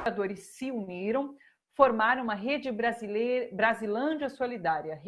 trabalhadores se uniram, formaram uma rede Brasilândia Solidária,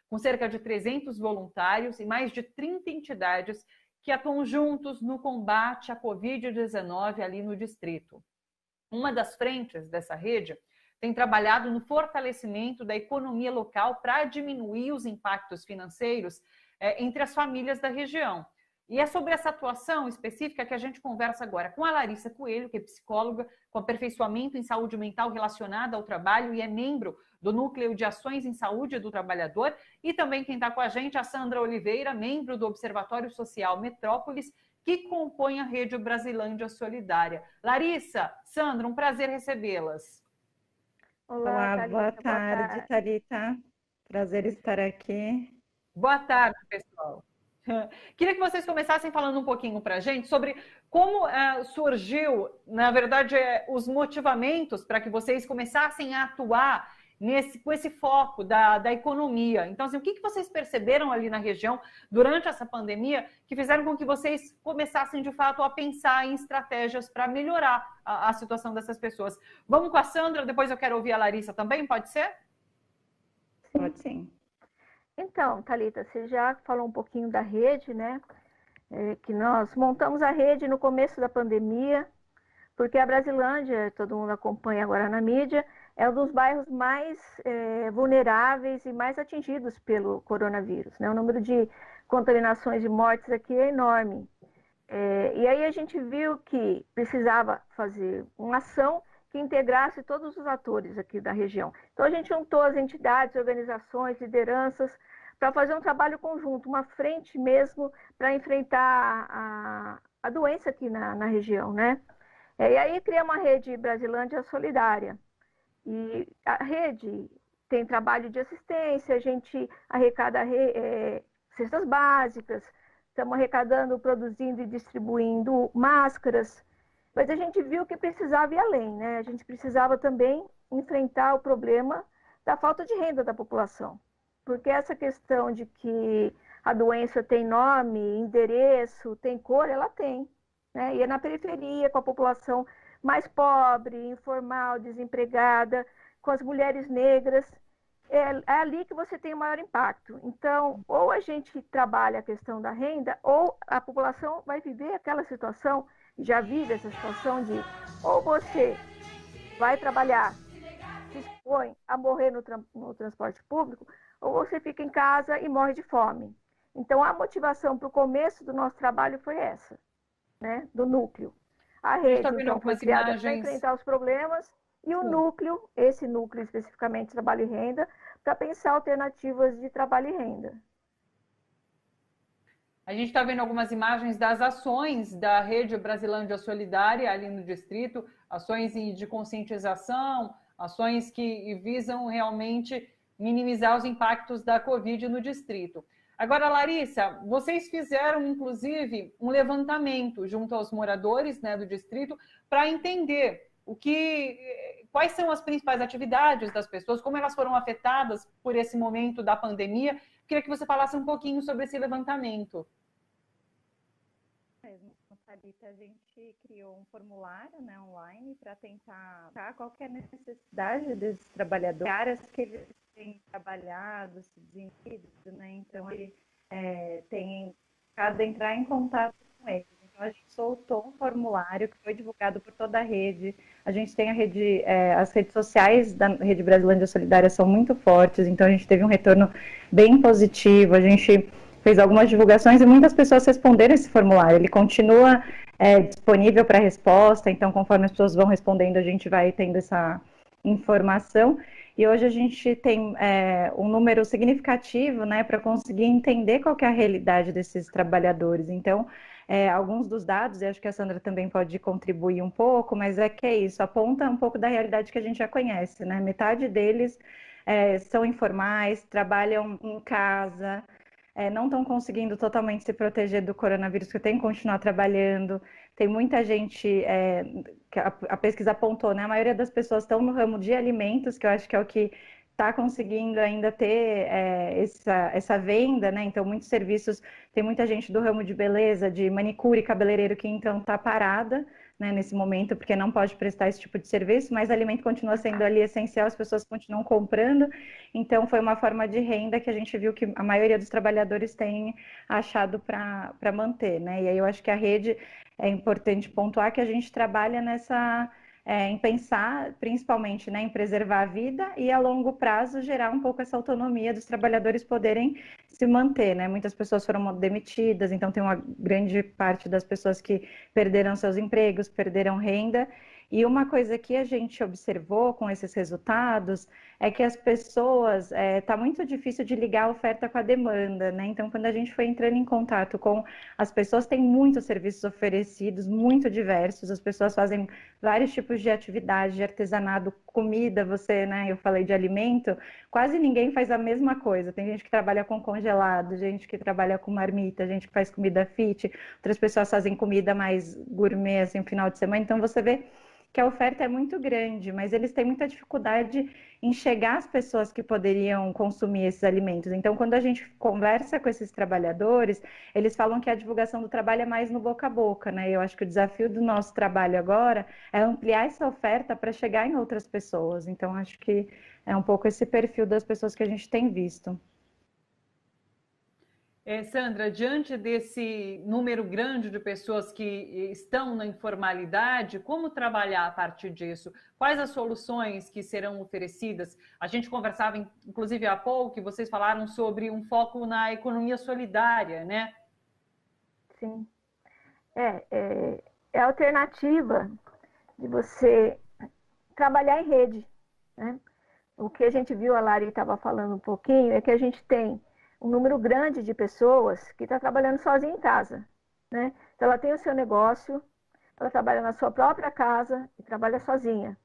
com cerca de 300 voluntários e mais de 30 entidades que atuam juntos no combate à Covid-19 ali no distrito. Uma das frentes dessa rede tem trabalhado no fortalecimento da economia local para diminuir os impactos financeiros entre as famílias da região. E é sobre essa atuação específica que a gente conversa agora com a Larissa Coelho, que é psicóloga com aperfeiçoamento em saúde mental relacionada ao trabalho e é membro do Núcleo de Ações em Saúde do Trabalhador. E também quem está com a gente, a Sandra Oliveira, membro do Observatório Social Metrópolis, que compõe a Rede Brasilândia Solidária. Larissa, Sandra, um prazer recebê-las. Olá, Thalita, boa tarde, Thalita. Prazer estar aqui. Boa tarde, pessoal. Queria que vocês começassem falando um pouquinho para a gente sobre como surgiu, na verdade, os motivamentos para que vocês começassem a atuar com esse foco da economia. Então, assim, o que vocês perceberam ali na região durante essa pandemia que fizeram com que vocês começassem, de fato, a pensar em estratégias para melhorar a situação dessas pessoas? Vamos com a Sandra, depois eu quero ouvir a Larissa também, pode ser? Pode sim. Então, Thalita, você já falou um pouquinho da rede, né? Que nós montamos a rede no começo da pandemia, porque a Brasilândia, todo mundo acompanha agora na mídia, é um dos bairros mais vulneráveis e mais atingidos pelo coronavírus, né? O número de contaminações e mortes aqui é enorme. E aí a gente viu que precisava fazer uma ação que integrasse todos os atores aqui da região. Então a gente juntou as entidades, organizações, lideranças, para fazer um trabalho conjunto, uma frente mesmo para enfrentar a doença aqui na região, né? E aí criamos uma rede Brasilândia Solidária. E a rede tem trabalho de assistência, a gente arrecada cestas básicas, estamos arrecadando, produzindo e distribuindo máscaras, mas a gente viu que precisava ir além, né? A gente precisava também enfrentar o problema da falta de renda da população. Porque essa questão de que a doença tem nome, endereço, tem cor, ela tem, né? E é na periferia, com a população mais pobre, informal, desempregada, com as mulheres negras, é ali que você tem o maior impacto. Então, ou a gente trabalha a questão da renda, ou a população vai viver aquela situação, já vive essa situação de ou você vai trabalhar, se expõe a morrer no transporte público, ou você fica em casa e morre de fome. Então, a motivação para o começo do nosso trabalho foi essa, né? Do núcleo. A rede, então, foi criada para enfrentar os problemas e o núcleo, esse núcleo especificamente, trabalho e renda, para pensar alternativas de trabalho e renda. A gente está vendo algumas imagens das ações da Rede Brasilândia Solidária ali no distrito, ações de conscientização, ações que visam realmente minimizar os impactos da Covid no distrito. Agora, Larissa, vocês fizeram, inclusive, um levantamento junto aos moradores, né, do distrito para entender quais são as principais atividades das pessoas, como elas foram afetadas por esse momento da pandemia. Queria que você falasse um pouquinho sobre esse levantamento. Thalita, a gente criou um formulário, né, online para tentar qual que é a necessidade desses trabalhadores, áreas que eles têm trabalhado, se desenvolvido, né? Então ele tem cada entrar em contato com eles. Então a gente soltou um formulário que foi divulgado por toda a rede. A gente tem as redes sociais da Rede Brasilândia Solidária são muito fortes, então a gente teve um retorno bem positivo. A gente fez algumas divulgações e muitas pessoas responderam esse formulário. Ele continua disponível para resposta, então conforme as pessoas vão respondendo, a gente vai tendo essa informação. E hoje a gente tem um número significativo, né, para conseguir entender qual que é a realidade desses trabalhadores. Então, alguns dos dados, e acho que a Sandra também pode contribuir um pouco, mas é isso, aponta um pouco da realidade que a gente já conhece, né? Metade deles são informais, trabalham em casa, não estão conseguindo totalmente se proteger do coronavírus, porque tem que continuar trabalhando. Tem muita gente, que a pesquisa apontou, né? A maioria das pessoas estão no ramo de alimentos, que eu acho que é o que está conseguindo ainda ter essa venda, né? Então, muitos serviços, tem muita gente do ramo de beleza, de manicure e cabeleireiro que então está parada, né, nesse momento, porque não pode prestar esse tipo de serviço, mas alimento continua sendo ali essencial, as pessoas continuam comprando, então foi uma forma de renda que a gente viu que a maioria dos trabalhadores tem achado para manter, né? E aí eu acho que a rede, é importante pontuar que a gente trabalha em pensar principalmente, né, em preservar a vida e a longo prazo gerar um pouco essa autonomia dos trabalhadores poderem se manter, né? Muitas pessoas foram demitidas, então tem uma grande parte das pessoas que perderam seus empregos, perderam renda. E uma coisa que a gente observou com esses resultados é que as pessoas, tá muito difícil de ligar a oferta com a demanda, né? Então, quando a gente foi entrando em contato com as pessoas, tem muitos serviços oferecidos, muito diversos, as pessoas fazem vários tipos de atividade, de artesanato, comida, né? Eu falei de alimento, quase ninguém faz a mesma coisa. Tem gente que trabalha com congelado, gente que trabalha com marmita, gente que faz comida fit, outras pessoas fazem comida mais gourmet, assim, no final de semana. Então, você vê que a oferta é muito grande, mas eles têm muita dificuldade em chegar às pessoas que poderiam consumir esses alimentos. Então, quando a gente conversa com esses trabalhadores, eles falam que a divulgação do trabalho é mais no boca a boca, né? Eu acho que o desafio do nosso trabalho agora é ampliar essa oferta para chegar em outras pessoas. Então, acho que é um pouco esse perfil das pessoas que a gente tem visto. Sandra, diante desse número grande de pessoas que estão na informalidade, como trabalhar a partir disso? Quais as soluções que serão oferecidas? A gente conversava, inclusive, há pouco, que vocês falaram sobre um foco na economia solidária, né? Sim. É a alternativa de você trabalhar em rede, né? O que a gente viu, a Lari estava falando um pouquinho, é que a gente tem um número grande de pessoas que está trabalhando sozinha em casa, né? Então, ela tem o seu negócio, ela trabalha na sua própria casa e trabalha sozinha,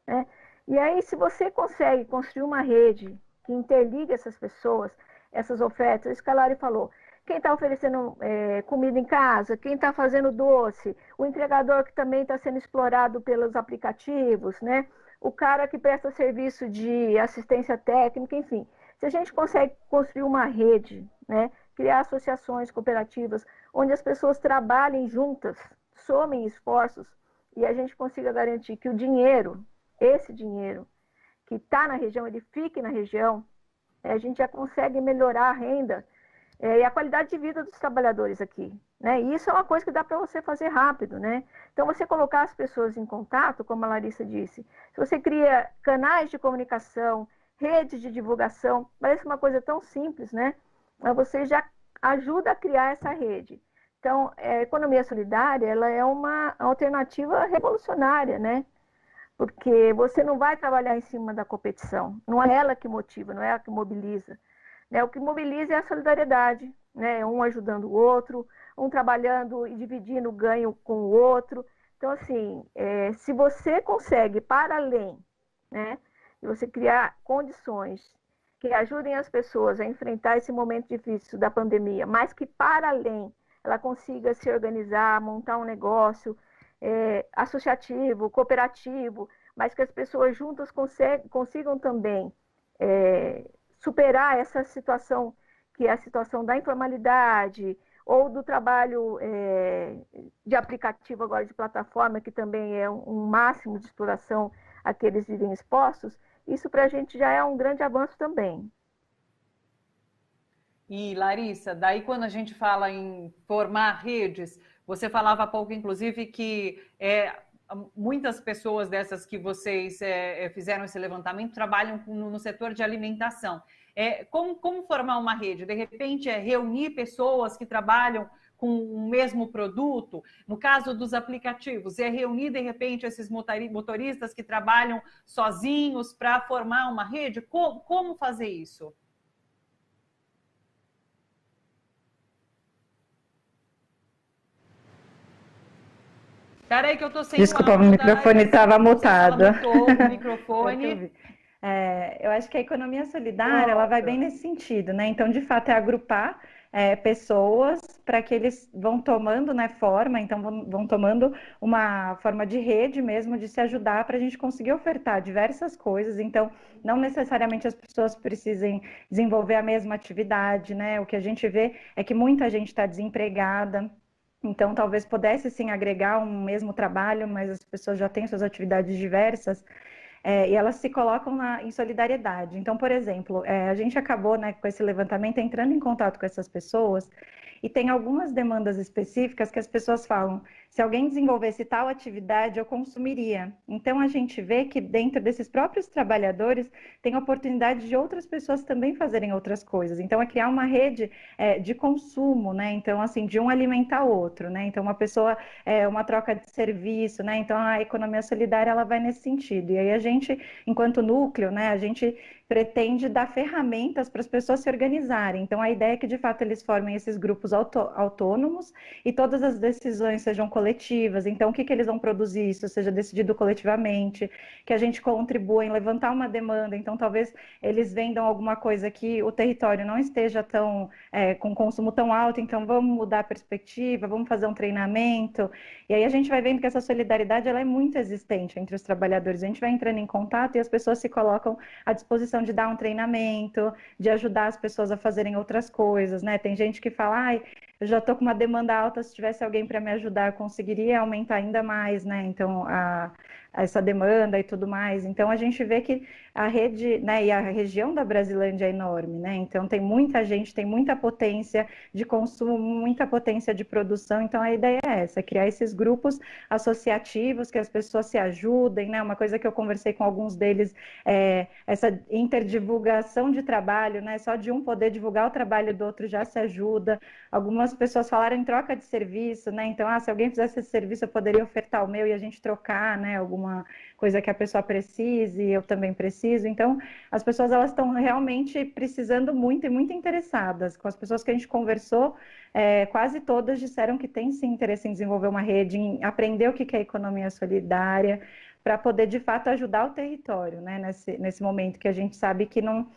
né? E aí, se você consegue construir uma rede que interliga essas pessoas, essas ofertas, isso que a Lari falou, quem está oferecendo comida em casa, quem está fazendo doce, o entregador que também está sendo explorado pelos aplicativos, né? O cara que presta serviço de assistência técnica, enfim. Se a gente consegue construir uma rede, né, criar associações, cooperativas, onde as pessoas trabalhem juntas, somem esforços, e a gente consiga garantir que o dinheiro, esse dinheiro que está na região, ele fique na região, a gente já consegue melhorar a renda e a qualidade de vida dos trabalhadores aqui, né? E isso é uma coisa que dá para você fazer rápido, né? Então, você colocar as pessoas em contato, como a Larissa disse, se você cria canais de comunicação, redes de divulgação, parece uma coisa tão simples, né? Mas você já ajuda a criar essa rede. Então, a economia solidária, ela é uma alternativa revolucionária, né? Porque você não vai trabalhar em cima da competição, não é ela que motiva, não é ela que mobiliza. Né? O que mobiliza é a solidariedade, né? Um ajudando o outro, um trabalhando e dividindo o ganho com o outro. Então, assim, se você consegue, para além, né, de você criar condições que ajudem as pessoas a enfrentar esse momento difícil da pandemia, mas que, para além, ela consiga se organizar, montar um negócio associativo, cooperativo, mas que as pessoas juntas consigam também superar essa situação, que é a situação da informalidade, ou do trabalho de aplicativo agora de plataforma, que também é um máximo de exploração a que eles vivem expostos, isso para a gente já é um grande avanço também. E, Larissa, daí quando a gente fala em formar redes, você falava há pouco, inclusive, que muitas pessoas dessas que vocês fizeram esse levantamento trabalham no setor de alimentação. Como formar uma rede? De repente, reunir pessoas que trabalham com o mesmo produto? No caso dos aplicativos, reunir, de repente, esses motoristas que trabalham sozinhos para formar uma rede? Como fazer isso? Espera aí que eu estou sem Desculpa, o microfone estava mutado. O microfone. Eu acho que a economia solidária ela vai bem nesse sentido, né? Então, de fato, é agrupar pessoas para que eles vão tomando, né, forma, então vão tomando uma forma de rede mesmo, de se ajudar para a gente conseguir ofertar diversas coisas. Então, não necessariamente as pessoas precisem desenvolver a mesma atividade, né? O que a gente vê é que muita gente está desempregada. Então, talvez pudesse sim agregar um mesmo trabalho, mas as pessoas já têm suas atividades diversas. E elas se colocam em solidariedade. Então, por exemplo, a gente acabou, né, com esse levantamento entrando em contato com essas pessoas e tem algumas demandas específicas que as pessoas falam, se alguém desenvolvesse tal atividade, eu consumiria. Então, a gente vê que dentro desses próprios trabalhadores tem oportunidade de outras pessoas também fazerem outras coisas. Então, é criar uma rede de consumo, né? Então, assim, de um alimentar o outro, né? Então, uma pessoa, uma troca de serviço, né? Então, a economia solidária, ela vai nesse sentido. E aí, a gente, enquanto núcleo, né? A gente pretende dar ferramentas para as pessoas se organizarem. Então, a ideia é que, de fato, eles formem esses grupos autônomos e todas as decisões sejam coletivas. Então, o que eles vão produzir, isso seja decidido coletivamente, que a gente contribua em levantar uma demanda. Então, talvez eles vendam alguma coisa que o território não esteja com consumo tão alto, então vamos mudar a perspectiva, vamos fazer um treinamento. E aí a gente vai vendo que essa solidariedade ela é muito existente entre os trabalhadores. A gente vai entrando em contato e as pessoas se colocam à disposição de dar um treinamento, de ajudar as pessoas a fazerem outras coisas, né? Tem gente que fala, ai, eu já estou com uma demanda alta, se tivesse alguém para me ajudar, eu conseguiria aumentar ainda mais, né? Então, essa demanda e tudo mais. Então, a gente vê que a rede, né, e a região da Brasilândia é enorme, né? Então, tem muita gente, tem muita potência de consumo, muita potência de produção. Então, a ideia é essa, criar esses grupos associativos, que as pessoas se ajudem, né? Uma coisa que eu conversei com alguns deles essa interdivulgação de trabalho, né? Só de um poder divulgar o trabalho do outro já se ajuda. Algumas pessoas falaram em troca de serviço, né? Então, se alguém fizesse esse serviço, eu poderia ofertar o meu e a gente trocar, né? Alguma coisa que a pessoa precise, eu também preciso. Então, as pessoas elas estão realmente precisando muito e muito interessadas. Com as pessoas que a gente conversou, quase todas disseram que tem sim interesse em desenvolver uma rede, em aprender o que é economia solidária, para poder, de fato, ajudar o território, né? Nesse momento que a gente sabe que não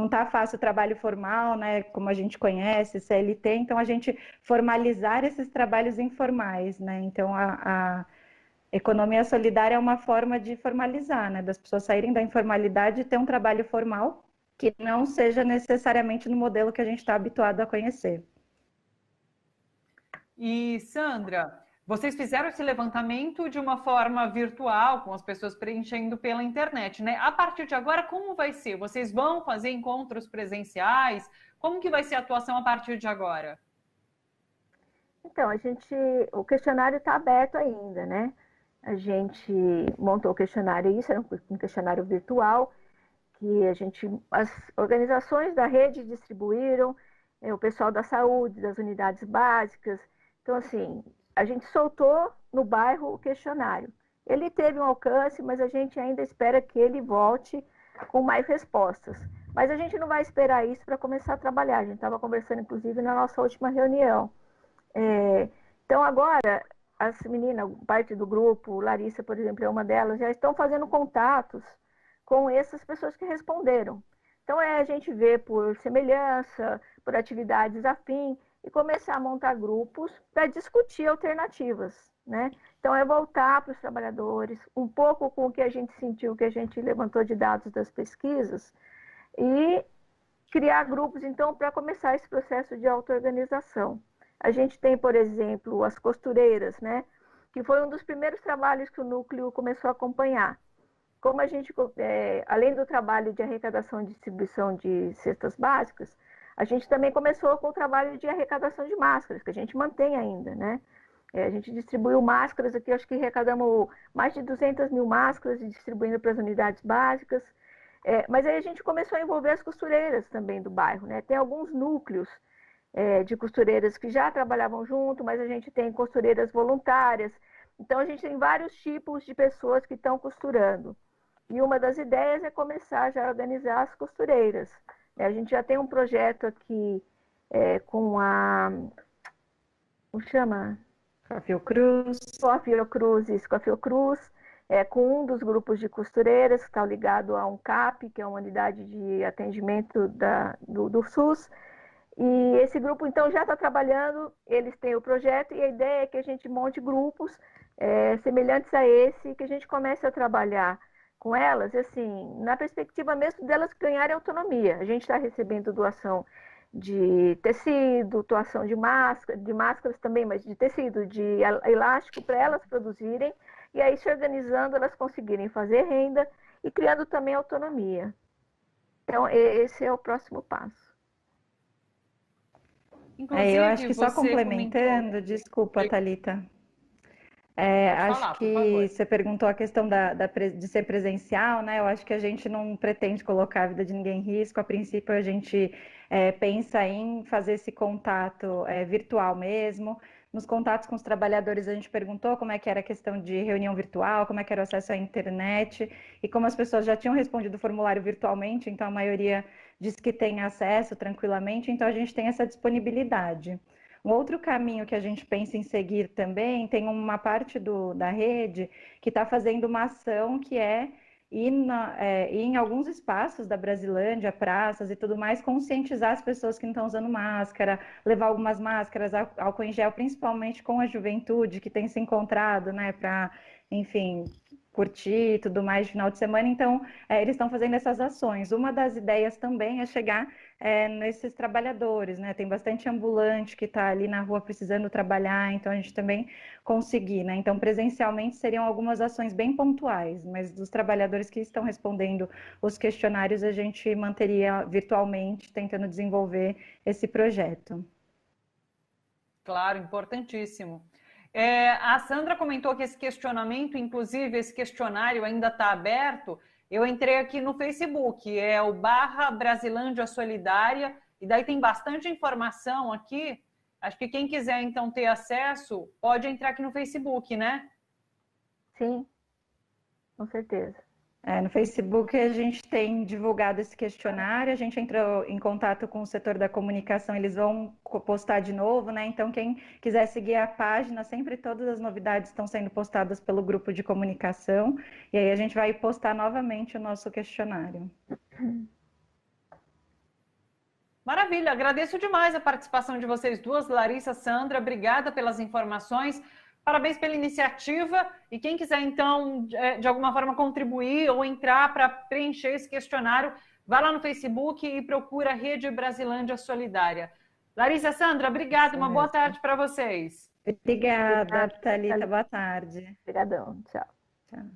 está fácil o trabalho formal, né? Como a gente conhece, CLT, então a gente formalizar esses trabalhos informais, né? Então a economia solidária é uma forma de formalizar, né? Das pessoas saírem da informalidade e ter um trabalho formal que não seja necessariamente no modelo que a gente está habituado a conhecer. E, Sandra, vocês fizeram esse levantamento de uma forma virtual, com as pessoas preenchendo pela internet, né? A partir de agora, como vai ser? Vocês vão fazer encontros presenciais? Como que vai ser a atuação a partir de agora? Então, o questionário está aberto ainda, né? A gente montou o questionário, isso era um questionário virtual, que as organizações da rede distribuíram, o pessoal da saúde, das unidades básicas. Então, assim, a gente soltou no bairro o questionário. Ele teve um alcance, mas a gente ainda espera que ele volte com mais respostas. Mas a gente não vai esperar isso para começar a trabalhar. A gente estava conversando, inclusive, na nossa última reunião. Então, agora, as meninas, parte do grupo, Larissa, por exemplo, é uma delas, já estão fazendo contatos com essas pessoas que responderam. Então, a gente vê por semelhança, por atividades afim, e começar a montar grupos para discutir alternativas, né? Então, é voltar para os trabalhadores, um pouco com o que a gente sentiu, que a gente levantou de dados das pesquisas, e criar grupos, então, para começar esse processo de auto-organização. A gente tem, por exemplo, as costureiras, né? Que foi um dos primeiros trabalhos que o núcleo começou a acompanhar. Como a gente, além do trabalho de arrecadação e distribuição de cestas básicas, a gente também começou com o trabalho de arrecadação de máscaras, que a gente mantém ainda, né? A gente distribuiu máscaras aqui, acho que arrecadamos mais de 200 mil máscaras e distribuindo para as unidades básicas. Mas aí a gente começou a envolver as costureiras também do bairro, né? Tem alguns núcleos de costureiras que já trabalhavam junto, mas a gente tem costureiras voluntárias. Então, a gente tem vários tipos de pessoas que estão costurando. E uma das ideias é começar já a organizar as costureiras. A gente já tem um projeto aqui com como chama? Com a Fiocruz. Com a Fiocruz, isso, com a Fiocruz, com um dos grupos de costureiras, que está ligado a um CAP, que é uma unidade de atendimento do SUS. E esse grupo, então, já está trabalhando, eles têm o projeto e a ideia é que a gente monte grupos semelhantes a esse, que a gente comece a trabalhar com elas, assim, na perspectiva mesmo delas ganharem autonomia. A gente está recebendo doação de tecido, doação de máscaras também, mas de tecido, de elástico, para elas produzirem, e aí se organizando, elas conseguirem fazer renda e criando também autonomia. Então, esse é o próximo passo. Eu acho que só complementando, comentou... desculpa, Thalita. Acho falar, que você perguntou a questão de ser presencial, né? Eu acho que a gente não pretende colocar a vida de ninguém em risco. A princípio, a gente pensa em fazer esse contato virtual mesmo. Nos contatos com os trabalhadores, a gente perguntou como é que era a questão de reunião virtual, como é que era o acesso à internet, e como as pessoas já tinham respondido o formulário virtualmente, então a maioria diz que tem acesso tranquilamente, então a gente tem essa disponibilidade. Um outro caminho que a gente pensa em seguir também, tem uma parte da rede que está fazendo uma ação que é ir em alguns espaços da Brasilândia, praças e tudo mais, conscientizar as pessoas que não estão usando máscara, levar algumas máscaras, álcool em gel, principalmente com a juventude que tem se encontrado, né, para, enfim, curtir e tudo mais de final de semana. Então, eles estão fazendo essas ações. Uma das ideias também é chegar nesses trabalhadores, né? Tem bastante ambulante que está ali na rua precisando trabalhar, então a gente também conseguir, né? Então, presencialmente seriam algumas ações bem pontuais, mas dos trabalhadores que estão respondendo os questionários, a gente manteria virtualmente, tentando desenvolver esse projeto. Claro, importantíssimo. A Sandra comentou que esse questionamento, inclusive esse questionário ainda está aberto. Eu entrei aqui no Facebook, é o /Brasilândia Solidária, e daí tem bastante informação aqui. Acho que quem quiser, então, ter acesso, pode entrar aqui no Facebook, né? Sim, com certeza. No Facebook a gente tem divulgado esse questionário, a gente entrou em contato com o setor da comunicação, eles vão postar de novo, né? Então quem quiser seguir a página, sempre todas as novidades estão sendo postadas pelo grupo de comunicação, e aí a gente vai postar novamente o nosso questionário. Maravilha, agradeço demais a participação de vocês duas, Larissa, Sandra, obrigada pelas informações. Parabéns pela iniciativa, e quem quiser, então, de alguma forma contribuir ou entrar para preencher esse questionário, vai lá no Facebook e procura Rede Brasilândia Solidária. Larissa, Sandra, obrigada, uma boa tarde para vocês. Obrigada, Thalita, boa tarde. Obrigadão, tchau. Tchau.